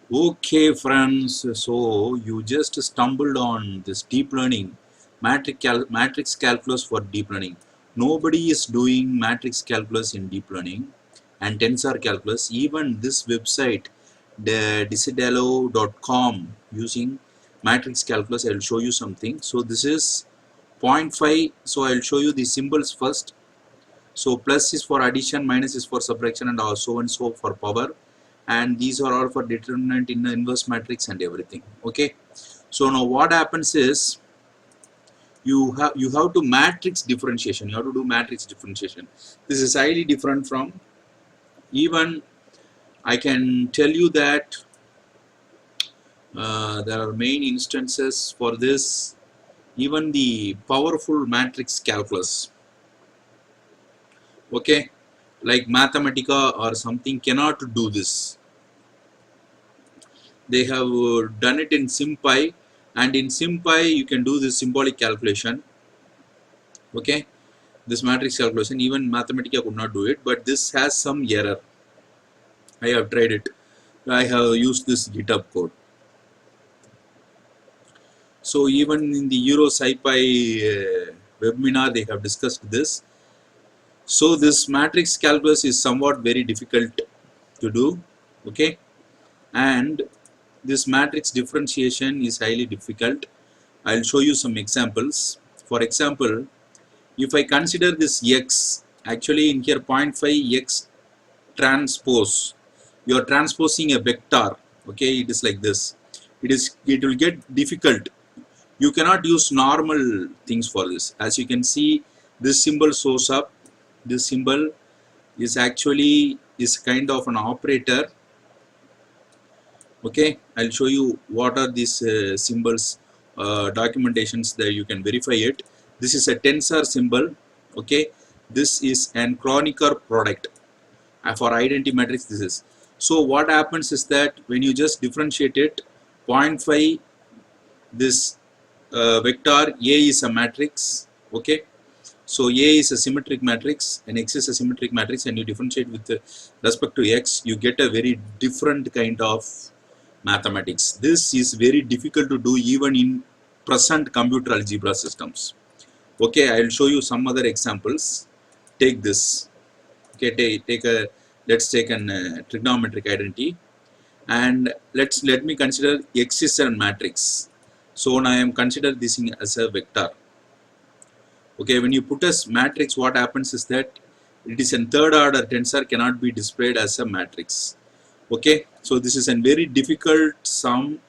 Okay, friends, so you just stumbled on this deep learning, matrix calculus for deep learning. Nobody is doing matrix calculus in deep learning and tensor calculus. Even this website, the decidelo.com, using matrix calculus. I will show you something. So this is 0.5. So I will show you the symbols first. So plus is for addition, minus is for subtraction, and so and so for power, and these are all for determinant in the inverse matrix and everything. Okay, so now what happens is you have to matrix differentiation. You have to do matrix differentiation. This is highly different from, even I can tell you that there are main instances for this. Even the powerful matrix calculus, okay, like Mathematica or something, cannot do this. They have done it in SymPy, and in SymPy you can do this symbolic calculation. Okay, this matrix calculation, even Mathematica could not do it, but this has some error. I have tried it. I have used this GitHub code. So even in the Euro SymPy webinar they have discussed this. So this matrix calculus is somewhat very difficult to do. Okay, and this matrix differentiation is highly difficult. I'll show you some examples. For example, if I consider this x, actually in here 0.5 x transpose, you are transposing a vector. Okay, it is like this. It will get difficult. You cannot use normal things for this. As you can see, this symbol shows up. This symbol is actually kind of an operator. Okay, I'll show you what are these symbols, documentations that you can verify it. This is a tensor symbol. Okay, this is an Kronecker product. For identity matrix this is. So what happens is that when you just differentiate it, 0.5, this vector A is a matrix. Okay, so A is a symmetric matrix and X is a symmetric matrix, and you differentiate with respect to X, you get a very different kind of mathematics. This is very difficult to do even in present computer algebra systems. Okay, I will show you some other examples. Take this. Okay, let's take an trigonometric identity, and let me consider X is a matrix. So now I am consider this as a vector. Okay, when you put a matrix, what happens is that it is a third order tensor, cannot be displayed as a matrix. Okay, so this is a very difficult sum,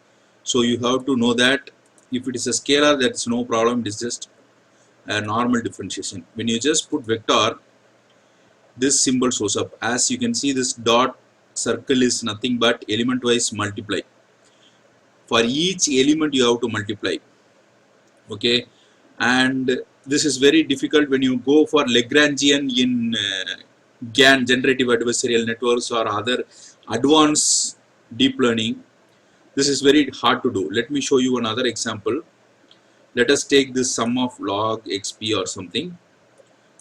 so you have to know that. If it is a scalar, that's no problem, it is just a normal differentiation. When you just put vector, this symbol shows up. As you can see, this dot circle is nothing but element wise multiply. For each element you have to multiply. Okay, and this is very difficult when you go for Lagrangian in GAN, generative adversarial networks, or other advanced deep learning. This is very hard to do. Let me show you another example. Let us take this sum of log xp or something.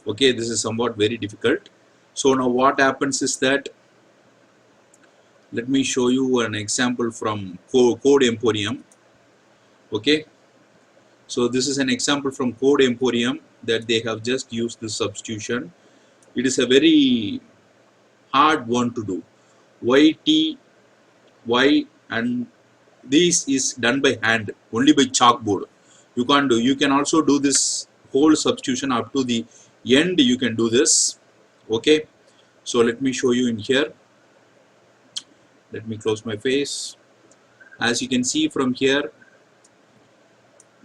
Okay, this is somewhat very difficult. So now what happens is that, let me show you an example from Code Emporium. Okay, so this is an example from Code Emporium that they have just used this substitution. It is a very hard one to do. Y, and this is done by hand, only by chalkboard. You can't do. You can also do this whole substitution up to the end. You can do this. Okay, so let me show you in here. Let me close my face. As you can see from here,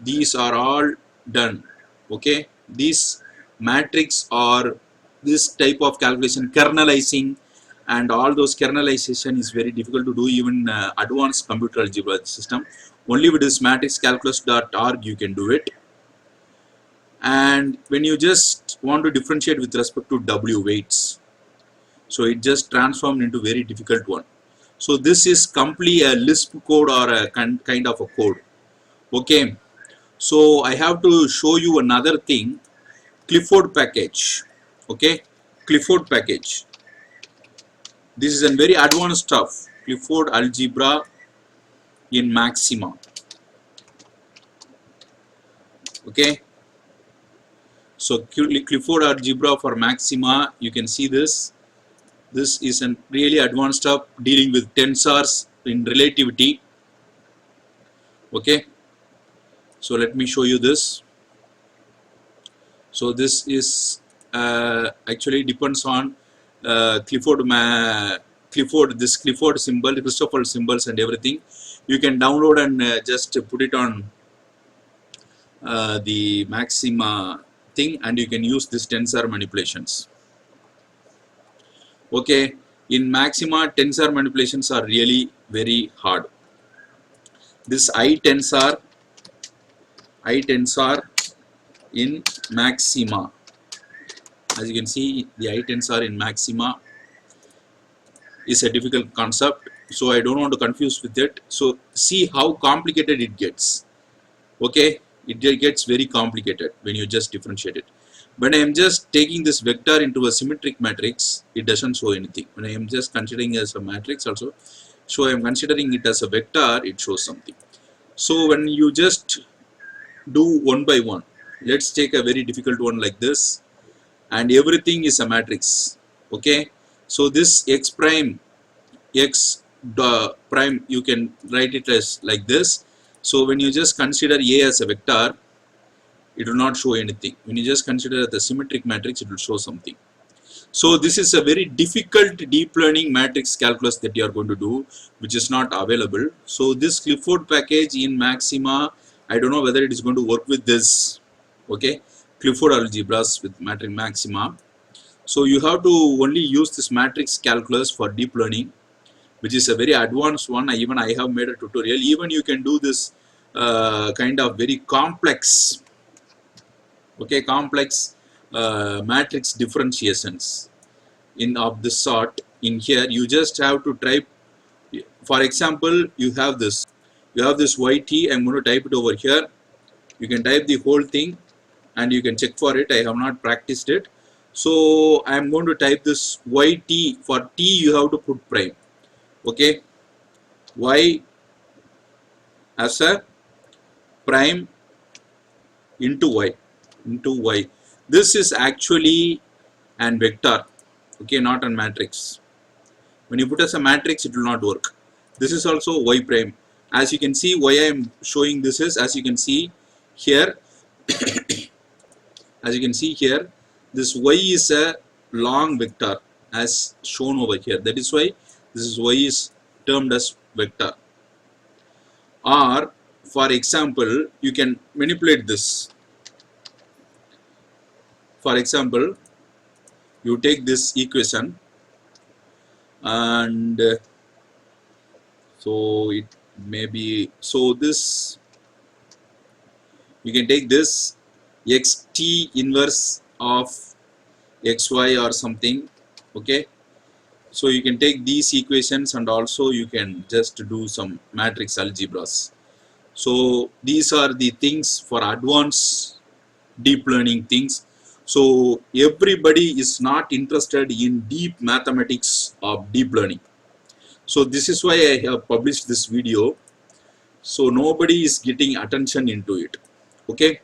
these are all done. Okay, these matrix or this type of calculation, kernelizing, and all those kernelization is very difficult to do even advanced computer algebra system. Only with this matrix calculus.org you can do it. And when you just want to differentiate with respect to W weights, so it just transformed into very difficult one. So this is completely a Lisp code or a kind of a code. Okay, so I have to show you another thing, Clifford package. Okay, Clifford package. This is a very advanced stuff. Clifford algebra in maxima. Okay, so Clifford algebra for maxima, you can see this. This is a really advanced stuff dealing with tensors in relativity. Okay, so let me show you this. So this is actually depends on Clifford symbol, Christopher symbols and everything. You can download and just put it on the maxima thing, and you can use this tensor manipulations. Okay, in maxima, tensor manipulations are really very hard. This I tensor in maxima, as you can see, the I tensor in maxima is a difficult concept, so I don't want to confuse with it. So see how complicated it gets. Okay, it gets very complicated when you just differentiate it. When I am just taking this vector into a symmetric matrix, it doesn't show anything. When I am just considering as a matrix also, so I am considering it as a vector, it shows something. So when you just do one by one, let's take a very difficult one like this, and everything is a matrix. Okay, so this x prime you can write it as like this. So when you just consider A as a vector, it will not show anything. When you just consider the symmetric matrix, it will show something. So this is a very difficult deep learning matrix calculus that you are going to do, which is not available. So this Clifford package in maxima, I don't know whether it is going to work with this. Okay, Clifford algebras with matrix maxima. So you have to only use this matrix calculus for deep learning, which is a very advanced one. Even I have made a tutorial. Even you can do this kind of very complex, okay, complex matrix differentiations in of this sort. In here, you just have to type. For example, you have this yt. I'm going to type it over here. You can type the whole thing, and you can check for it. I have not practiced it, so I'm going to type this yt. For t, you have to put prime. Okay, y as a prime into y. This is actually an vector, okay, not a matrix. When you put as a matrix, it will not work. This is also y prime. As you can see, why I am showing this is, as you can see here, as you can see here, this y is a long vector as shown over here. That is why this is y is termed as vector. Or for example, you can manipulate this. For example, you take this equation, and so it may be, so this, you can take this xt inverse of xy or something. Okay, so you can take these equations, and also you can just do some matrix algebras. So these are the things for advanced deep learning things. So everybody is not interested in deep mathematics of deep learning. So this is why I have published this video. So nobody is getting attention into it. Okay,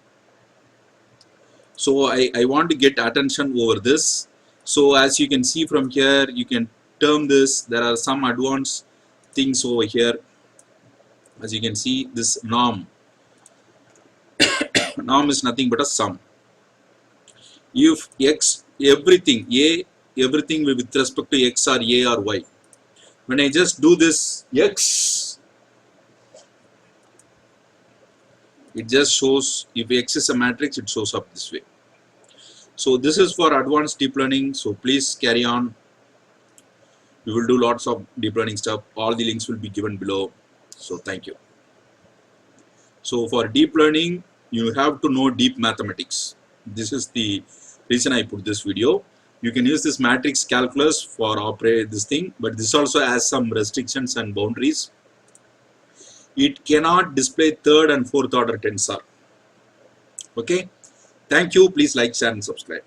so I want to get attention over this. So as you can see from here, you can term this. There are some advanced things over here. As you can see, this norm is nothing but a sum. If x, everything with respect to x or a or y, when I just do this x, it just shows, if x is a matrix, it shows up this way. So this is for advanced deep learning, so please carry on. We will do lots of deep learning stuff. All the links will be given below. So thank you. So for deep learning, you have to know deep mathematics. This is the reason I put this video. You can use this matrix calculus for operate this thing, but this also has some restrictions and boundaries. It cannot display third and fourth order tensor. Okay, thank you. Please like, share and subscribe.